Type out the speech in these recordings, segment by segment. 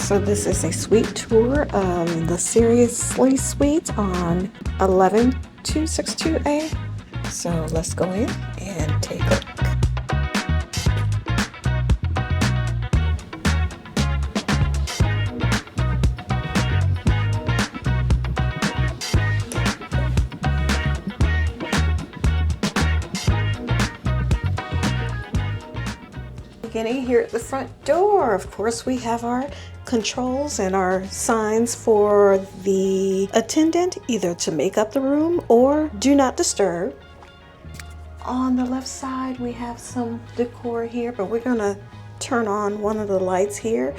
So this is a suite tour of the Seriously Suite on 11262A. So let's go in and take a look. Beginning here at the front door, of course, we have our controls and our signs for the attendant, either to make up the room or do not disturb. On the left side, we have some decor here, but we're gonna turn on one of the lights here.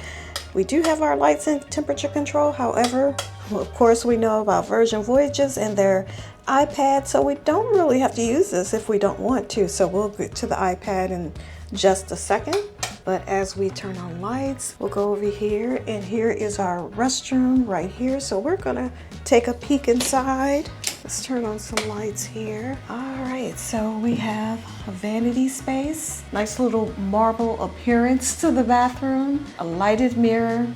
We do have our lights and temperature control. However, of course, we know about VirginVoyages and their iPad, so we don't really have to use this if we don't want to. So we'll get to the iPad in just a second. But as we turn on lights, we'll go over here, and here is our restroom right here. So we're gonna take a peek inside. Let's turn on some lights here. All right, so we have a vanity space, nice little marble appearance to the bathroom, a lighted mirror.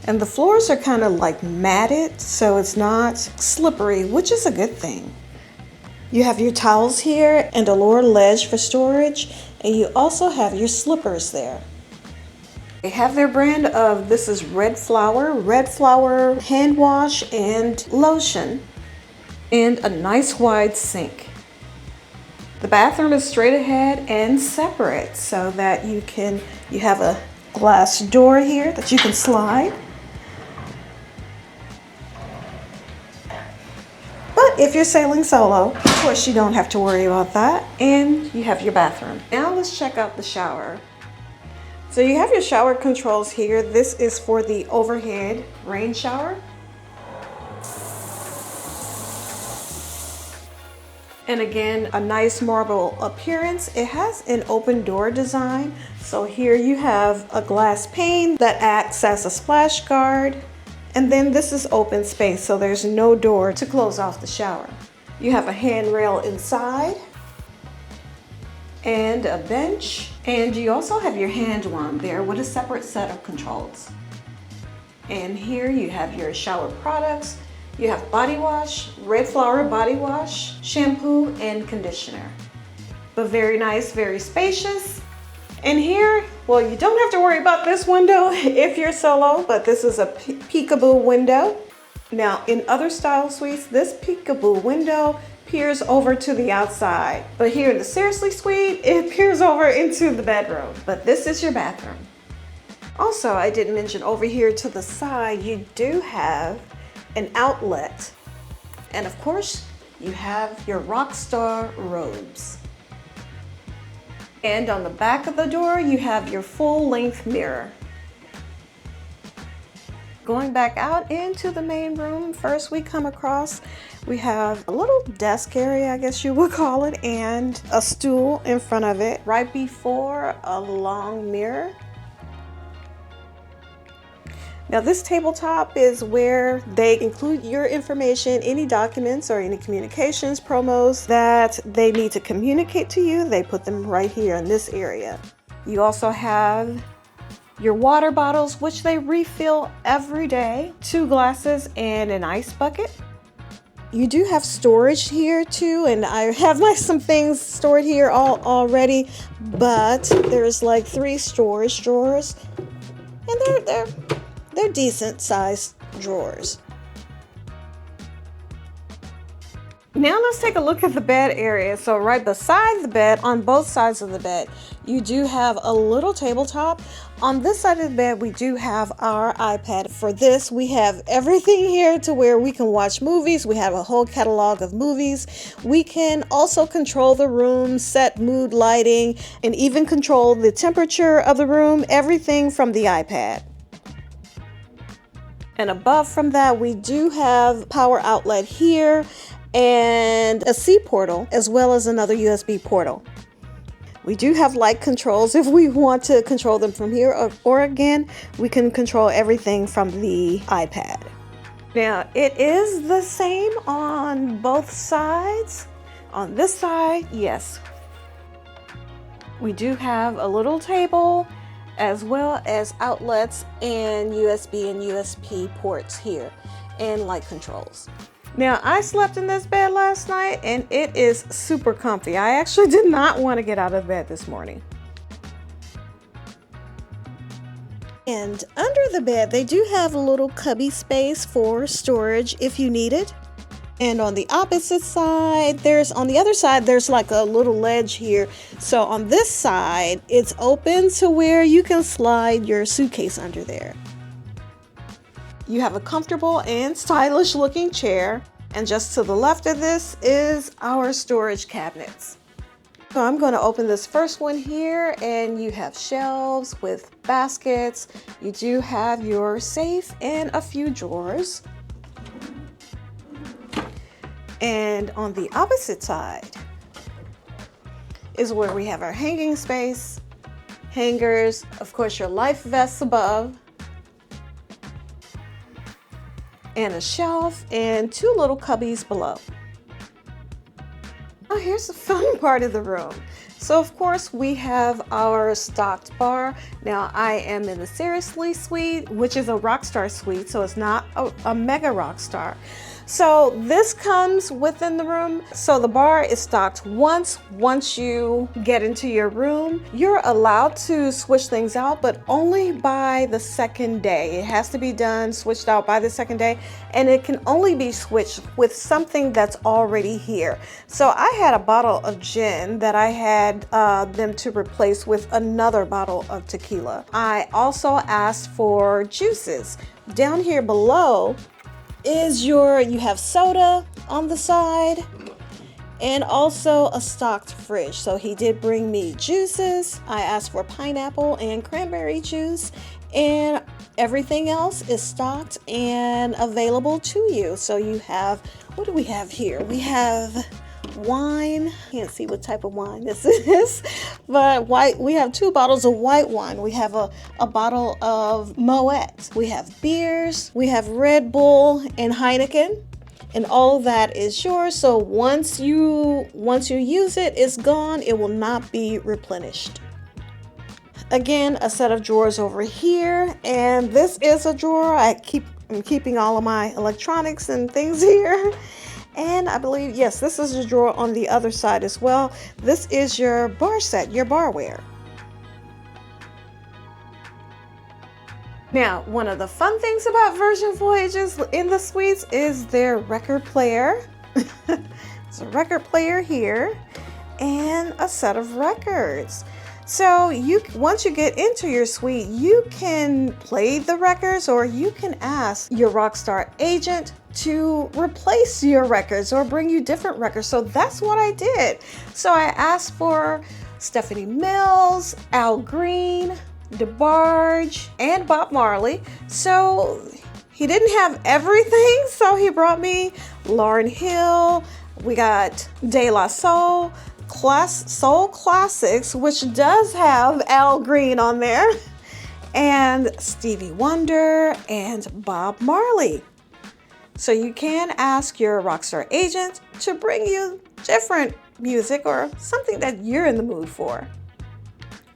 And the floors are kind of like matted, so it's not slippery, which is a good thing. You have your towels here and a lower ledge for storage, and you also have your slippers there. They have their brand of, this is red flower hand wash and lotion, and a nice wide sink. The bathroom is straight ahead and separate so that you have a glass door here that you can slide. But if you're sailing solo, of course you don't have to worry about that. And you have your bathroom. Now let's check out the shower. So you have your shower controls here. This is for the overhead rain shower. And again, a nice marble appearance. It has an open door design. So here you have a glass pane that acts as a splash guard. And then this is open space, so there's no door to close off the shower. You have a handrail inside and a bench. And you also have your hand wand there with a separate set of controls. And here you have your shower products. You have body wash, red flower body wash, shampoo, and conditioner. But very nice, very spacious. And here, well, you don't have to worry about this window if you're solo, but this is a peekaboo window. Now, in other style suites, this peekaboo window peers over to the outside. But here in the Seriously Suite, it peers over into the bedroom. But this is your bathroom. Also, I didn't mention over here to the side, you do have an outlet. And of course, you have your Rockstar robes. And on the back of the door, you have your full-length mirror. Going back out into the main room, first we come across, we have a little desk area, I guess you would call it, and a stool in front of it, right before a long mirror. Now this tabletop is where they include your information, any documents or any communications, promos that they need to communicate to you. They put them right here in this area. You also have your water bottles, which they refill every day, 2 glasses and an ice bucket. You do have storage here too, and I have some things stored here already, but there's like 3 storage drawers, and they're decent sized drawers. Now let's take a look at the bed area. So right beside the bed, on both sides of the bed, you do have a little tabletop. On this side of the bed, we do have our iPad. For this, we have everything here to where we can watch movies. We have a whole catalog of movies. We can also control the room, set mood lighting, and even control the temperature of the room, everything from the iPad. And above from that, we do have power outlet here and a C portal, as well as another USB portal. We do have light controls if we want to control them from here, or again, we can control everything from the iPad. Now, it is the same on both sides. On this side, yes, we do have a little table as well as outlets and USB and USP ports here, and light controls. Now, I slept in this bed last night and it is super comfy. I actually did not want to get out of bed this morning. And under the bed, they do have a little cubby space for storage if you need it. And on the opposite side, on the other side, there's like a little ledge here. So on this side, it's open to where you can slide your suitcase under there. You have a comfortable and stylish looking chair, and just to the left of this is our storage cabinets. So I'm going to open this first one here, and you have shelves with baskets. You do have your safe and a few drawers. And on the opposite side is where we have our hanging space, hangers, of course your life vests above, and a shelf and two little cubbies below. Now here's the fun part of the room. So of course we have our stocked bar. Now I am in the Seriously suite, which is a Rockstar suite, so it's not a mega Rockstar. So this comes within the room. So the bar is stocked once you get into your room. You're allowed to switch things out, but only by the second day. It has to be done, switched out by the second day, and it can only be switched with something that's already here. So I had a bottle of gin that I had them to replace with another bottle of tequila. I also asked for juices. Down here below is you have soda on the side and also a stocked fridge. So he did bring me juices. I asked for pineapple and cranberry juice, and everything else is stocked and available to you. So you have, what do we have here? We have wine. Can't see what type of wine this is, but we have 2 bottles of white wine. We have a bottle of Moet. We have beers. We have Red Bull and Heineken, and all that is yours. So once you use it, it's gone. It will not be replenished. Again, a set of drawers over here, and this is a drawer. I'm keeping all of my electronics and things here. And I believe, yes, this is a drawer on the other side as well. This is your bar set, your barware. Now, one of the fun things about Virgin Voyages in the suites is their record player. It's a record player here and a set of records. So once you get into your suite, you can play the records, or you can ask your Rockstar agent to replace your records or bring you different records. So that's what I did. So I asked for Stephanie Mills, Al Green, DeBarge, and Bob Marley. So he didn't have everything, so he brought me Lauryn Hill. We got De La Soul Classics, which does have Al Green on there, and Stevie Wonder and Bob Marley. So you can ask your Rockstar agent to bring you different music or something that you're in the mood for.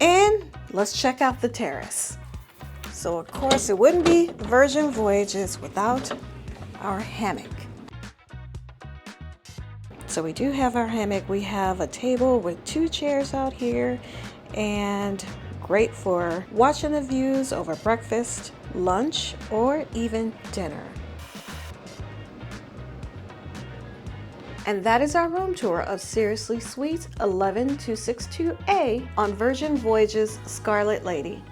And let's check out the terrace. So of course it wouldn't be Virgin Voyages without our hammock. So we do have our hammock. We have a table with 2 chairs out here, and great for watching the views over breakfast, lunch, or even dinner. And that is our room tour of Seriously Suites 11262A on Virgin Voyages Scarlet Lady.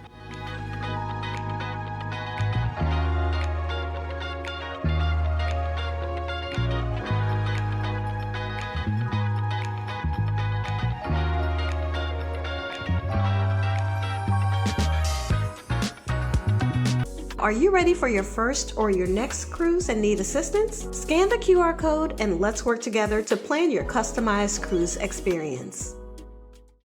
Are you ready for your first or your next cruise and need assistance? Scan the QR code and let's work together to plan your customized cruise experience.